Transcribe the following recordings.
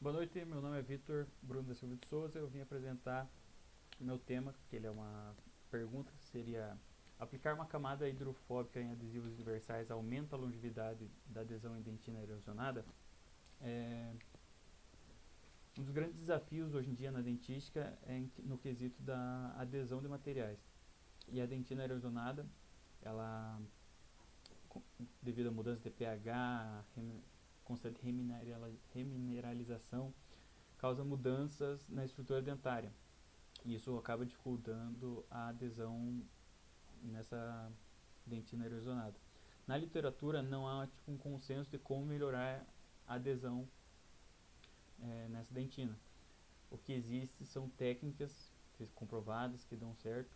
Boa noite, meu nome é Vitor Bruno da Silva de Souza. Eu vim apresentar o meu tema, que ele é uma pergunta, seria: aplicar uma camada hidrofóbica em adesivos universais aumenta a longevidade da adesão em dentina erosionada? Um dos grandes desafios hoje em dia na dentística é no quesito da adesão de materiais. E a dentina erosionada, ela, devido à mudança de pH, constante remineralização, causa mudanças na estrutura dentária. E isso acaba dificultando a adesão nessa dentina erosionada. Na literatura não há um consenso de como melhorar a adesão nessa dentina. O que existe são técnicas comprovadas que dão certo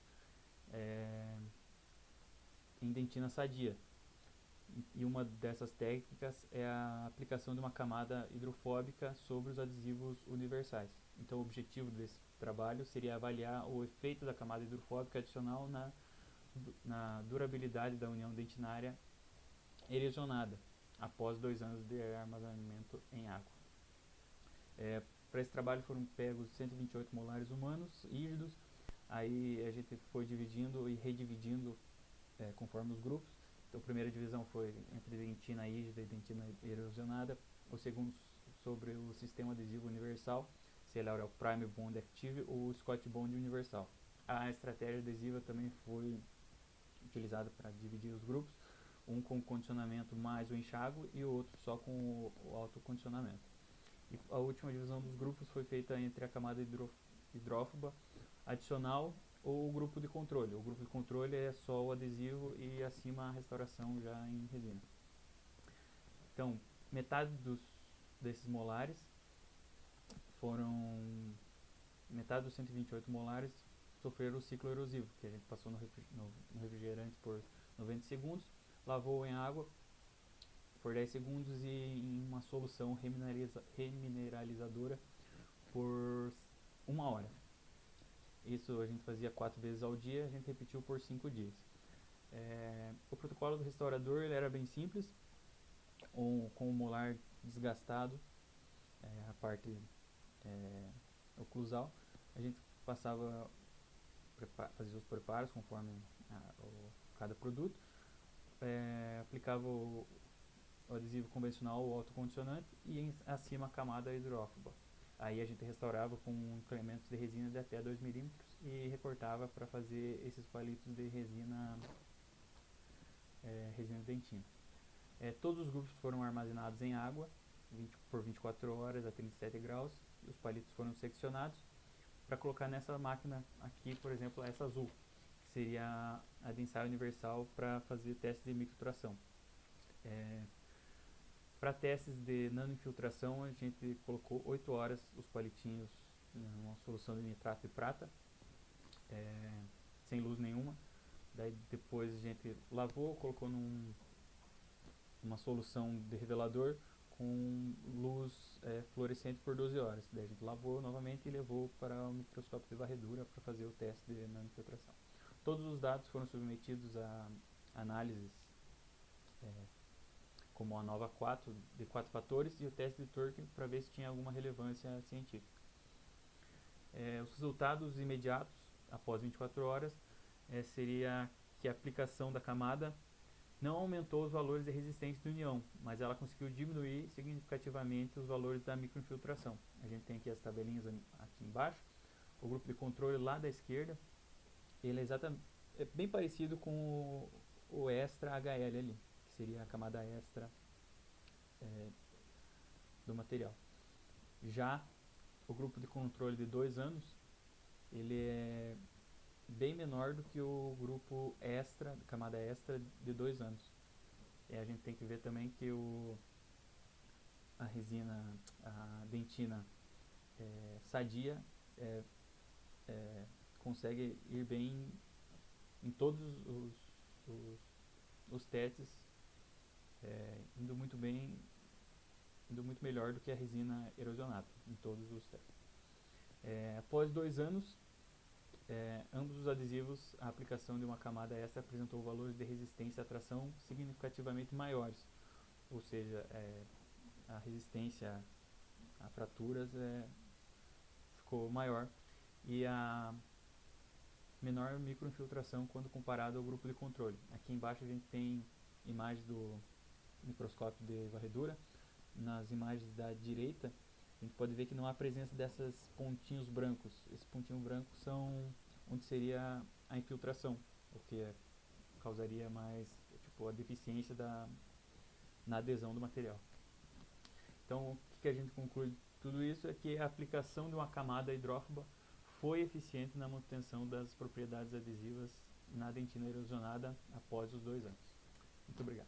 em dentina sadia. E uma dessas técnicas é a aplicação de uma camada hidrofóbica sobre os adesivos universais. Então o objetivo desse trabalho seria avaliar o efeito da camada hidrofóbica adicional na durabilidade da união dentinária erosionada após 2 anos de armazenamento em água. Para esse trabalho foram pegos 128 molares humanos rígidos, aí a gente foi dividindo e redividindo conforme os grupos. Então a primeira divisão foi entre dentina rígida e dentina erosionada, o segundo sobre o sistema adesivo universal, se ele era o Prime Bond Active ou o Scott Bond Universal. A estratégia adesiva também foi utilizada para dividir os grupos, um com condicionamento mais o enxágue e o outro só com o autocondicionamento. E a última divisão dos grupos foi feita entre a camada hidrófoba adicional ou o grupo de controle. O grupo de controle é só o adesivo e acima a restauração já em resina. Então, metade desses molares metade dos 128 molares sofreram o ciclo erosivo, que a gente passou no refrigerante por 90 segundos, lavou em água por 10 segundos e em uma solução remineralizadora por 1 hora. Isso a gente fazia 4 vezes ao dia, a gente repetiu por 5 dias. O protocolo do restaurador ele era bem simples, com o molar desgastado, a parte oclusal. A gente fazia os preparos conforme cada produto, aplicava o adesivo convencional ou autocondicionante e acima a camada hidrófoba. Aí a gente restaurava com incrementos de resina de até 2 mm e recortava para fazer esses palitos de resina dentina. Todos os grupos foram armazenados em água por 24 horas a 37 graus. Os palitos foram seccionados para colocar nessa máquina aqui, por exemplo, essa azul, que seria a Densai Universal para fazer testes de microtração. Para testes de nanoinfiltração, a gente colocou 8 horas os palitinhos numa solução de nitrato de prata, sem luz nenhuma. Daí depois a gente lavou, colocou numa solução de revelador com luz fluorescente por 12 horas. Daí a gente lavou novamente e levou para o microscópio de varredura para fazer o teste de nanoinfiltração. Todos os dados foram submetidos a análises como a nova 4 de 4 fatores e o teste de Turk para ver se tinha alguma relevância científica. Os resultados imediatos após 24 horas seria que a aplicação da camada não aumentou os valores de resistência de união, mas ela conseguiu diminuir significativamente os valores da microinfiltração. A gente tem aqui as tabelinhas aqui embaixo. O grupo de controle lá da esquerda, ele é bem parecido com o extra HL ali, que seria a camada extra do material. Já o grupo de controle de 2 anos, ele é bem menor do que o grupo extra, camada extra de 2 anos. A gente tem que ver também que a resina, a dentina sadia consegue ir bem em todos os testes, indo muito melhor do que a resina erosionada em todos os testes. Após 2 anos, ambos os adesivos, a aplicação de uma camada extra apresentou valores de resistência à tração significativamente maiores, ou seja, a resistência a fraturas ficou maior e a menor microinfiltração quando comparado ao grupo de controle. Aqui embaixo a gente tem imagens do microscópio de varredura. Nas imagens da direita a gente pode ver que não há presença desses pontinhos brancos. Esses pontinhos brancos são onde seria a infiltração, o que causaria mais a deficiência na adesão do material. Então, o que a gente conclui de tudo isso é que a aplicação de uma camada hidrófoba foi eficiente na manutenção das propriedades adesivas na dentina erosionada após os 2 anos. Muito obrigado.